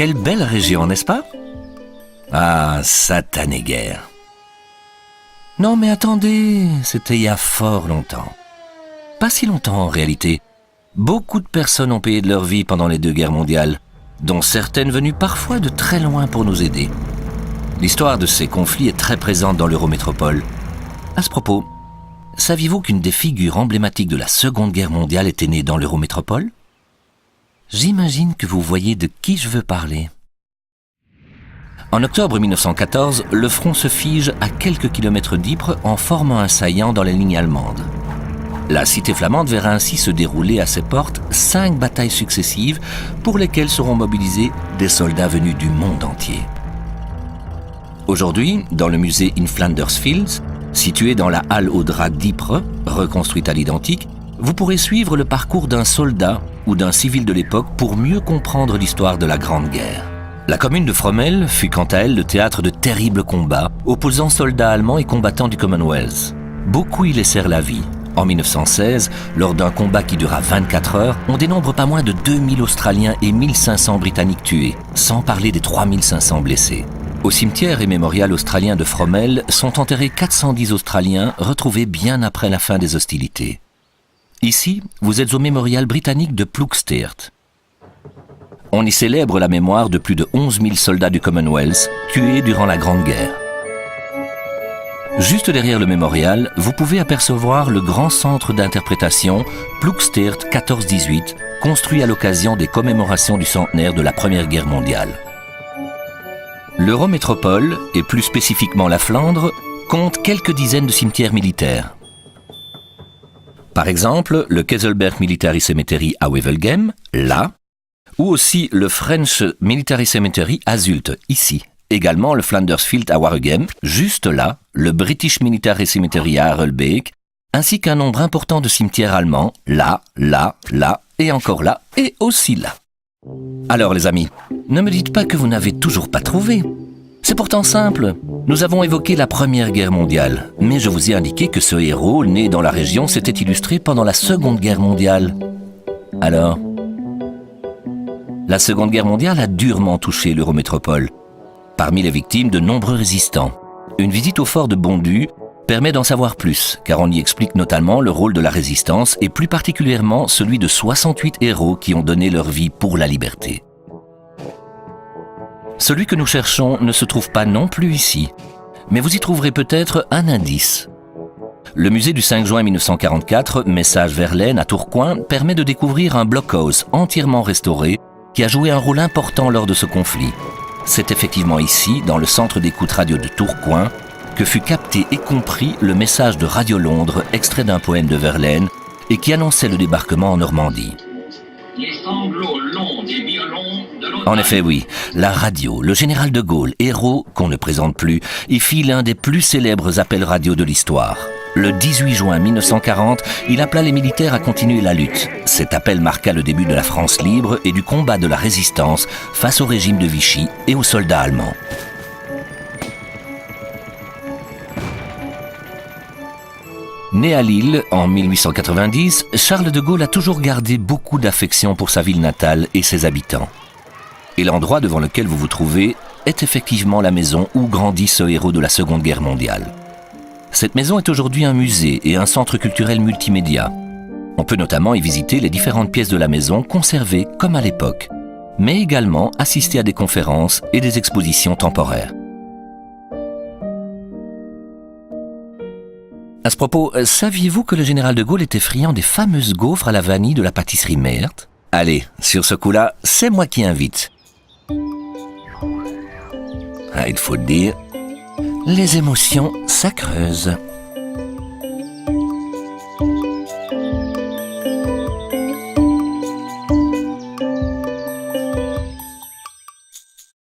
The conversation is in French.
Quelle belle région, n'est-ce pas? Ah, satanée guerre. Non mais attendez, c'était il y a fort longtemps. Pas si longtemps en réalité. Beaucoup de personnes ont payé de leur vie pendant les 2 guerres mondiales, dont certaines venues parfois de très loin pour nous aider. L'histoire de ces conflits est très présente dans l'Eurométropole. À ce propos, saviez-vous qu'une des figures emblématiques de la Seconde Guerre mondiale était née dans l'Eurométropole? J'imagine que vous voyez de qui je veux parler. En octobre 1914, le front se fige à quelques kilomètres d'Ypres en formant un saillant dans les lignes allemandes. La cité flamande verra ainsi se dérouler à ses portes 5 batailles successives pour lesquelles seront mobilisés des soldats venus du monde entier. Aujourd'hui, dans le musée In Flanders Fields, situé dans la halle aux draps d'Ypres, reconstruite à l'identique, vous pourrez suivre le parcours d'un soldat ou d'un civil de l'époque pour mieux comprendre l'histoire de la Grande Guerre. La commune de Fromelles fut quant à elle le théâtre de terribles combats opposant soldats allemands et combattants du Commonwealth. Beaucoup y laissèrent la vie. En 1916, lors d'un combat qui dura 24 heures, on dénombre pas moins de 2000 Australiens et 1500 Britanniques tués, sans parler des 3500 blessés. Au cimetière et mémorial australien de Fromelles sont enterrés 410 Australiens retrouvés bien après la fin des hostilités. Ici, vous êtes au mémorial britannique de Ploegsteert. On y célèbre la mémoire de plus de 11 000 soldats du Commonwealth tués durant la Grande Guerre. Juste derrière le mémorial, vous pouvez apercevoir le grand centre d'interprétation Ploegsteert 14-18, construit à l'occasion des commémorations du centenaire de la Première Guerre mondiale. L'Eurométropole, et plus spécifiquement la Flandre, compte quelques dizaines de cimetières militaires. Par exemple, le Keizelberg Military Cemetery à Wevelgem, là, ou aussi le French Military Cemetery à Zulte, ici. Également le Flanders Field à Waregem, juste là, le British Military Cemetery à Harelbeek, ainsi qu'un nombre important de cimetières allemands, là, et encore là, et aussi là. Alors les amis, ne me dites pas que vous n'avez toujours pas trouvé. C'est pourtant simple. Nous avons évoqué la Première Guerre mondiale, mais je vous ai indiqué que ce héros, né dans la région, s'était illustré pendant la Seconde Guerre mondiale. Alors, la Seconde Guerre mondiale a durement touché l'Eurométropole. Parmi les victimes, de nombreux résistants. Une visite au fort de Bondu permet d'en savoir plus, car on y explique notamment le rôle de la résistance et plus particulièrement celui de 68 héros qui ont donné leur vie pour la liberté. Celui que nous cherchons ne se trouve pas non plus ici, mais vous y trouverez peut-être un indice. Le musée du 5 juin 1944, Message Verlaine à Tourcoing, permet de découvrir un blockhouse entièrement restauré qui a joué un rôle important lors de ce conflit. C'est effectivement ici, dans le centre d'écoute radio de Tourcoing, que fut capté et compris le message de Radio Londres, extrait d'un poème de Verlaine, et qui annonçait le débarquement en Normandie. Les sanglots longs des violons de l'automne. En effet, oui, la radio, le général de Gaulle, héros qu'on ne présente plus, y fit l'un des plus célèbres appels radio de l'histoire. Le 18 juin 1940, il appela les militaires à continuer la lutte. Cet appel marqua le début de la France libre et du combat de la résistance face au régime de Vichy et aux soldats allemands. Né à Lille en 1890, Charles de Gaulle a toujours gardé beaucoup d'affection pour sa ville natale et ses habitants. Et l'endroit devant lequel vous vous trouvez est effectivement la maison où grandit ce héros de la Seconde Guerre mondiale. Cette maison est aujourd'hui un musée et un centre culturel multimédia. On peut notamment y visiter les différentes pièces de la maison conservées comme à l'époque, mais également assister à des conférences et des expositions temporaires. À ce propos, saviez-vous que le général de Gaulle était friand des fameuses gaufres à la vanille de la pâtisserie Meert? Allez, sur ce coup-là, c'est moi qui invite. Ah, il faut le dire, les émotions, ça creuse.